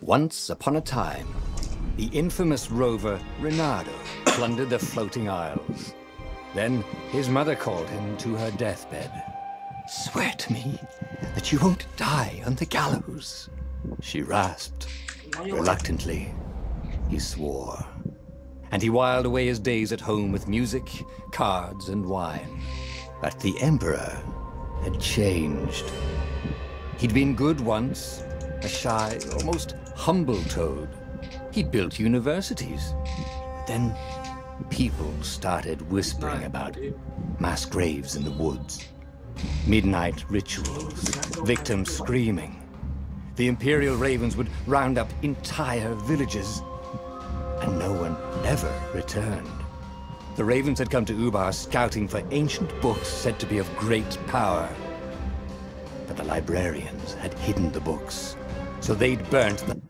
Once upon a time, the infamous rover Reynardo plundered the floating isles. Then his mother called him to her deathbed. "Swear to me that you won't die on the gallows," she rasped. Reluctantly, he swore. And he whiled away his days at home with music, cards, and wine. But the Emperor had changed. He'd been good once, a shy, almost humble toad. He'd built universities. Then people started whispering about mass graves in the woods, midnight rituals, victims screaming. The Imperial Ravens would round up entire villages, and no one ever returned. The Ravens had come to Ubar scouting for ancient books said to be of great power. But the librarians had hidden the books, so they'd burnt them.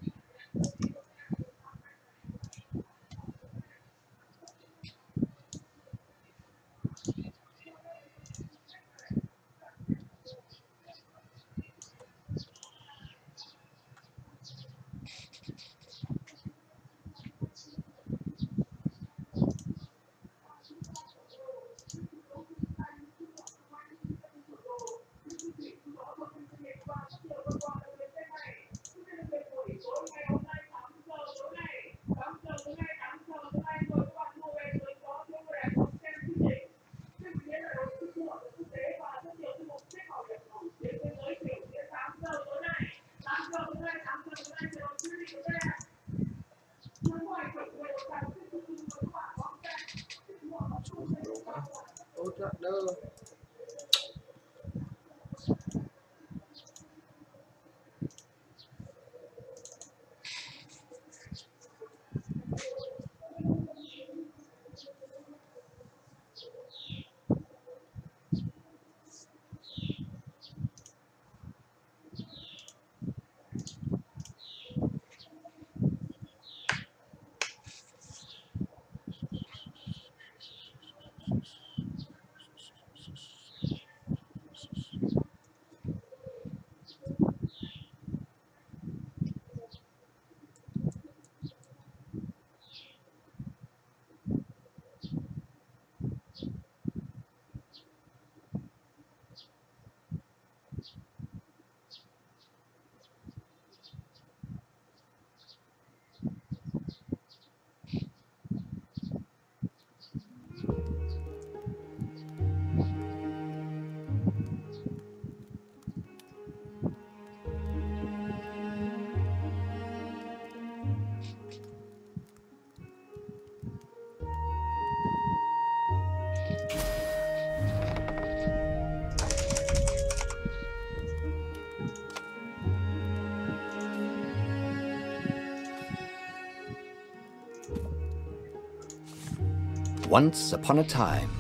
Once upon a time,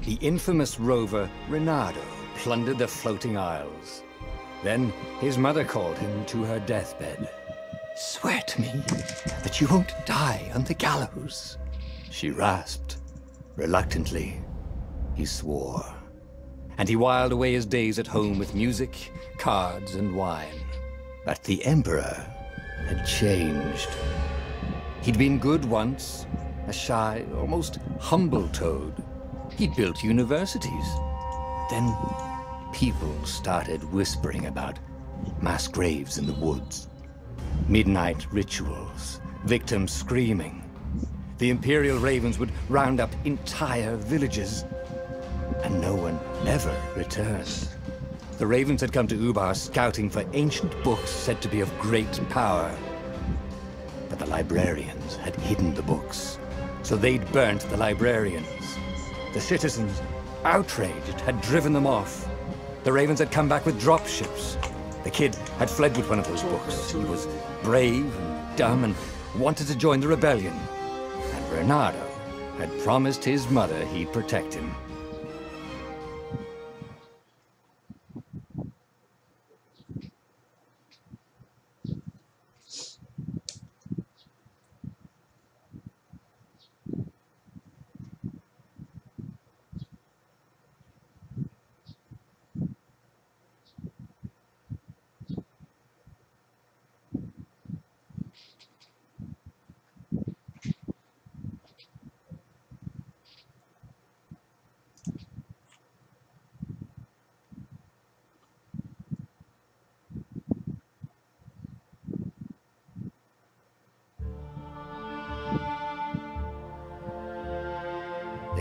the infamous rover Reynardo plundered the floating isles. Then his mother called him to her deathbed. "Swear to me that you won't die on the gallows," she rasped. Reluctantly, he swore. And he whiled away his days at home with music, cards, and wine. But the Emperor had changed. He'd been good once, a shy, almost humble toad. He'd built universities. Then people started whispering about mass graves in the woods, midnight rituals, victims screaming. The Imperial Ravens would round up entire villages, and no one ever returned. The Ravens had come to Ubar scouting for ancient books said to be of great power. But the librarians had hidden the books, so they'd burnt the librarians. The citizens, outraged, had driven them off. The Ravens had come back with dropships. The kid had fled with one of those books. He was brave and dumb and wanted to join the rebellion. And Reynardo had promised his mother he'd protect him.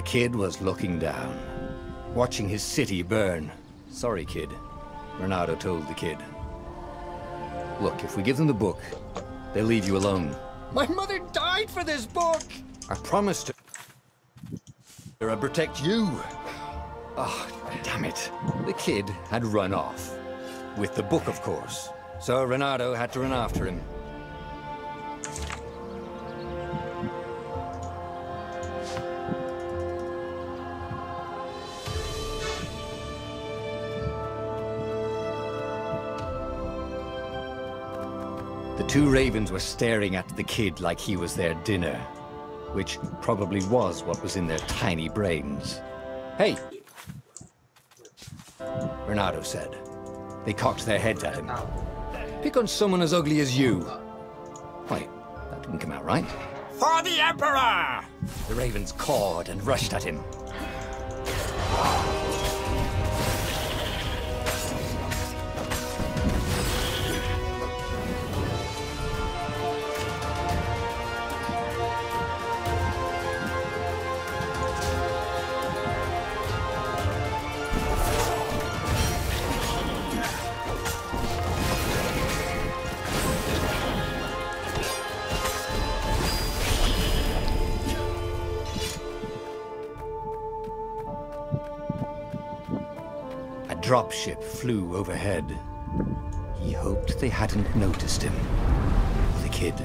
kid was looking down, watching his city burn. Sorry, kid, Renato told the kid. Look, if we give them the book, they'll leave you alone. My mother died for this book! I promised her I'd protect you. Oh, damn it. The kid had run off. With the book, of course. So Renato had to run after him. The two ravens were staring at the kid like he was their dinner, which probably was what was in their tiny brains. Hey! Renato said. They cocked their heads at him. Pick on someone as ugly as you. Wait, that didn't come out right. For the Emperor! The ravens cawed and rushed at him. Dropship flew overhead. He hoped they hadn't noticed him. The kid.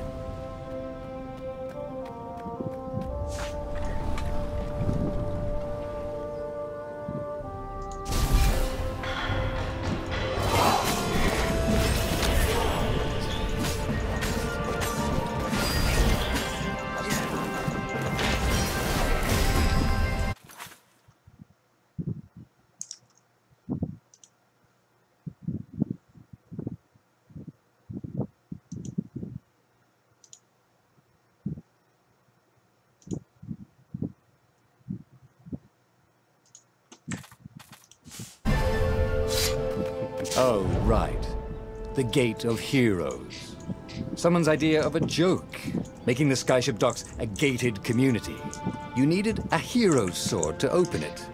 Oh, right. The Gate of Heroes. Someone's idea of a joke, making the Skyship Docks a gated community. You needed a hero's sword to open it.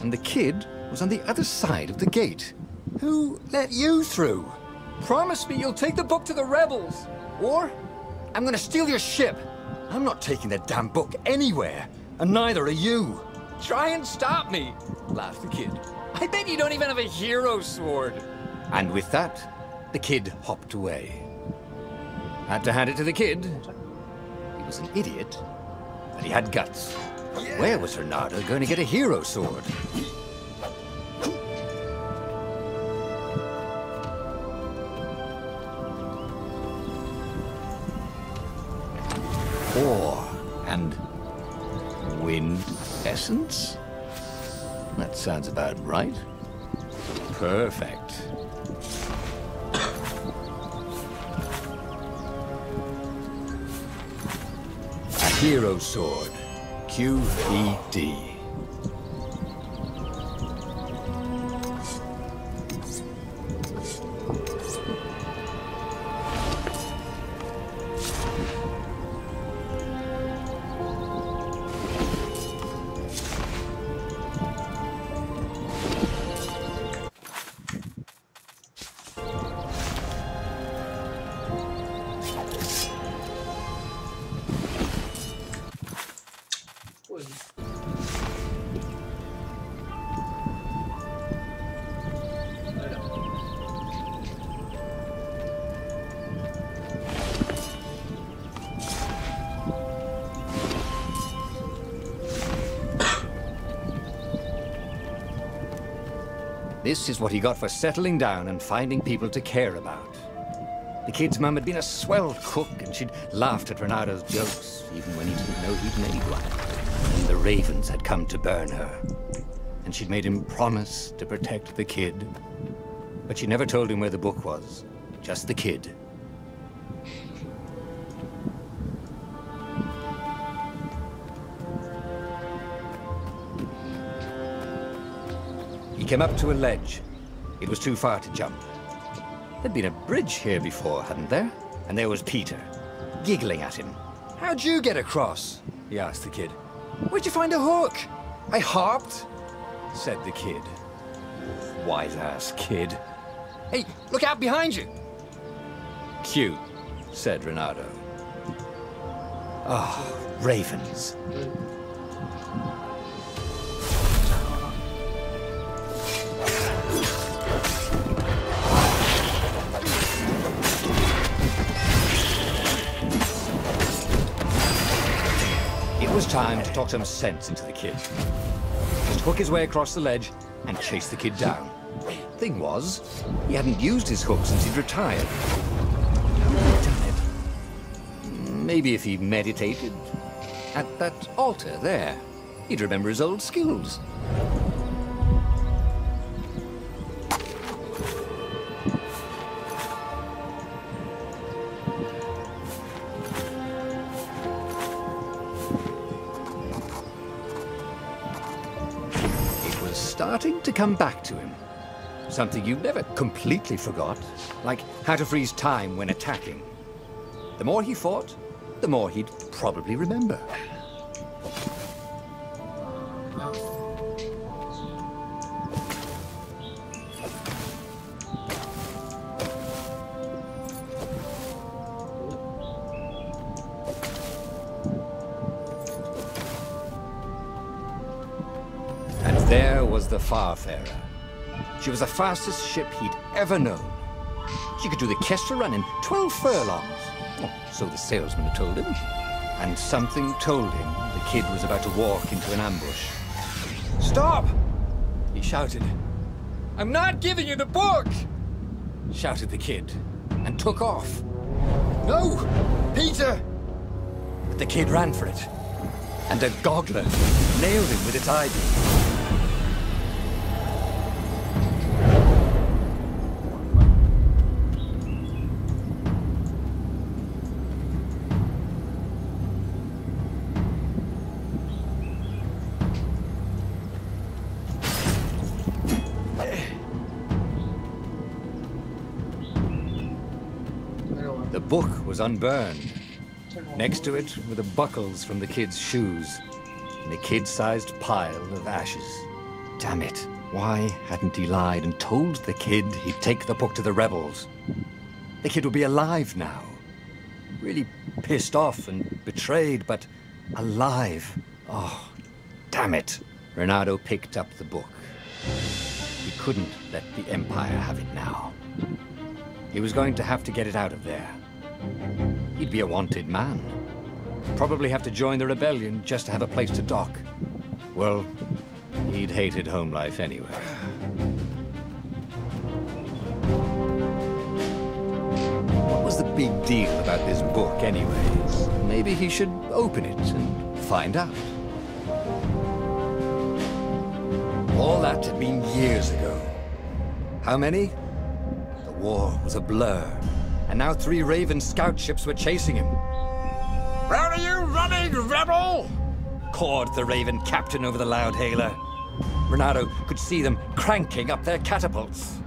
And the kid was on the other side of the gate. Who let you through? Promise me you'll take the book to the rebels, or I'm gonna steal your ship. I'm not taking that damn book anywhere, and neither are you. Try and stop me, laughed the kid. I bet you don't even have a hero sword. And with that, the kid hopped away. Had to hand it to the kid. He was an idiot, but he had guts. Where was Renato going to get a hero sword? Ore and wind essence? That sounds about right. Perfect. A hero sword. QED. This is what he got for settling down and finding people to care about. The kid's mum had been a swell cook, and she'd laughed at Renato's jokes, even when he didn't know he'd made one. And the ravens had come to burn her. And she'd made him promise to protect the kid. But she never told him where the book was. Just the kid. He came up to a ledge. It was too far to jump. There'd been a bridge here before, hadn't there? And there was Peter, giggling at him. How'd you get across? He asked the kid. Where'd you find a hook? I hopped, said the kid. Wise-ass kid. Hey, look out behind you! Cute, said Renato. Oh, ravens. It was time to talk some sense into the kid. Just hook his way across the ledge and chase the kid down. Thing was, he hadn't used his hook since he'd retired. How had he done it? Maybe if he meditated at that altar there, he'd remember his old skills. Starting to come back to him. Something you never completely forgot, like how to freeze time when attacking. The more he fought, the more he'd probably remember. There was the Farfarer. She was the fastest ship he'd ever known. She could do the Kestrel run in 12 furlongs. Oh, so the salesman had told him. And something told him the kid was about to walk into an ambush. Stop! He shouted. I'm not giving you the book! Shouted the kid, and took off. No! Peter! But the kid ran for it. And a goggler nailed him with its eye. The book was unburned. Next to it were the buckles from the kid's shoes, and a kid-sized pile of ashes. Damn it, why hadn't he lied and told the kid he'd take the book to the rebels? The kid would be alive now. Really pissed off and betrayed, but alive. Oh, damn it. Renato picked up the book. He couldn't let the Empire have it now. He was going to have to get it out of there. He'd be a wanted man. Probably have to join the rebellion just to have a place to dock. Well, he'd hated home life anyway. What was the big deal about this book anyways? Maybe he should open it and find out. All that had been years ago. How many? The war was a blur. And now 3 Raven scout ships were chasing him. Where are you running, rebel? Cawed the Raven captain over the loudhailer. Renato could see them cranking up their catapults.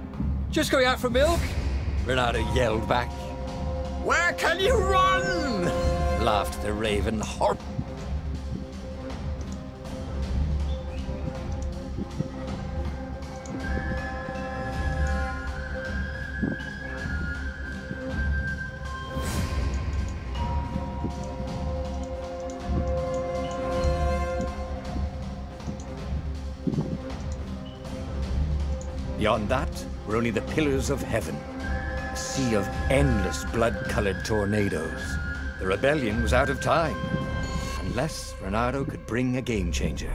Just going out for milk? Renato yelled back. Where can you run? Laughed the Raven. Beyond that were only the pillars of heaven, a sea of endless blood-colored tornadoes. The rebellion was out of time, unless Renato could bring a game-changer.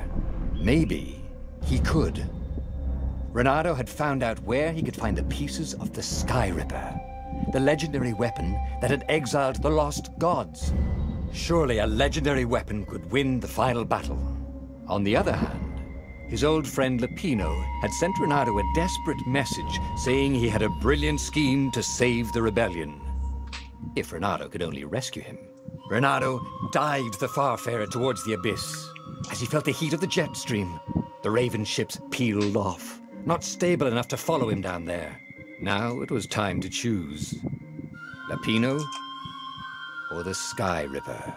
Maybe he could. Renato had found out where he could find the pieces of the Sky Ripper, the legendary weapon that had exiled the lost gods. Surely a legendary weapon could win the final battle. On the other hand, his old friend Lapino had sent Renato a desperate message saying he had a brilliant scheme to save the rebellion. If Renato could only rescue him. Renato dived the Farfarer towards the abyss. As he felt the heat of the jet stream, the Raven ships peeled off, not stable enough to follow him down there. Now it was time to choose. Lapino or the Sky Ripper.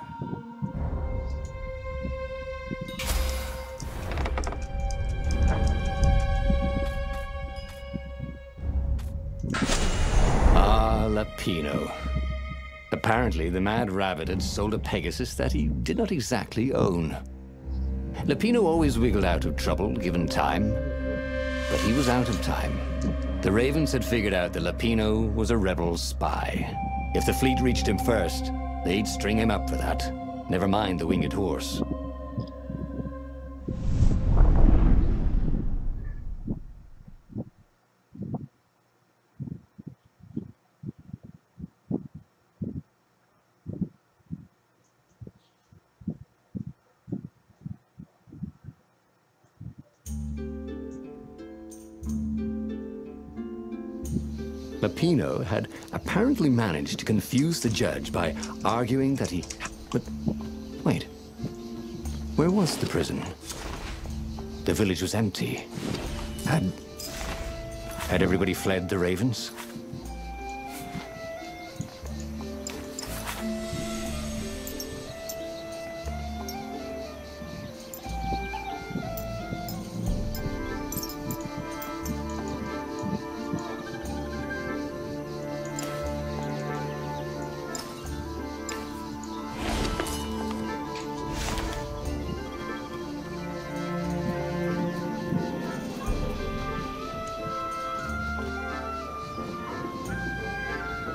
Lapino. Apparently, the mad rabbit had sold a Pegasus that he did not exactly own. Lapino always wiggled out of trouble, given time. But he was out of time. The Ravens had figured out that Lapino was a rebel spy. If the fleet reached him first, they'd string him up for that. Never mind the winged horse. Lapino had apparently managed to confuse the judge by arguing that he... But wait, where was the prison? The village was empty. Had everybody fled the Ravens?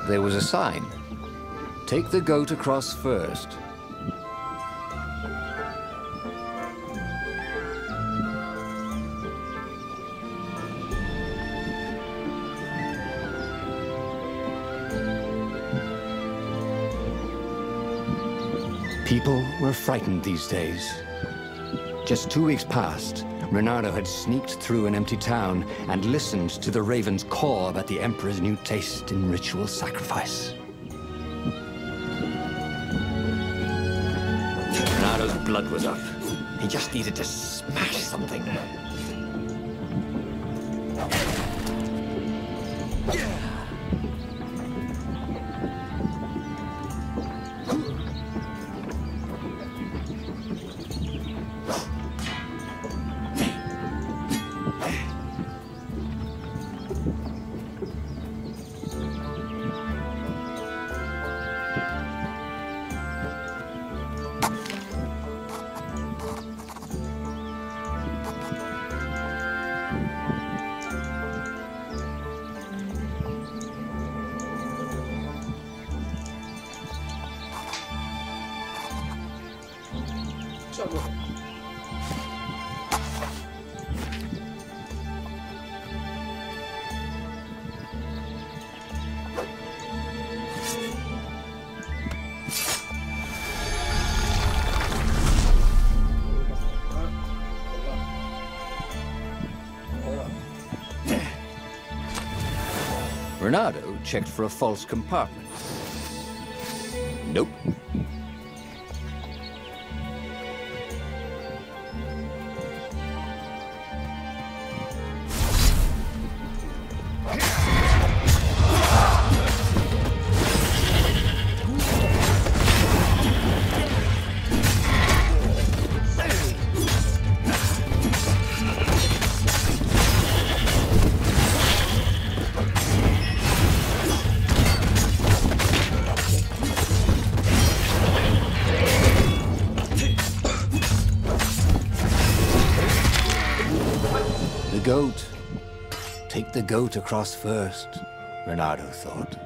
There was a sign. Take the goat across first. People were frightened these days. Just 2 weeks past, Reynardo had sneaked through an empty town and listened to the ravens caw about the Emperor's new taste in ritual sacrifice. Reynardo's blood was up. He just needed to smash something. Reynardo checked for a false compartment. Nope. Take the goat across first, Reynardo thought.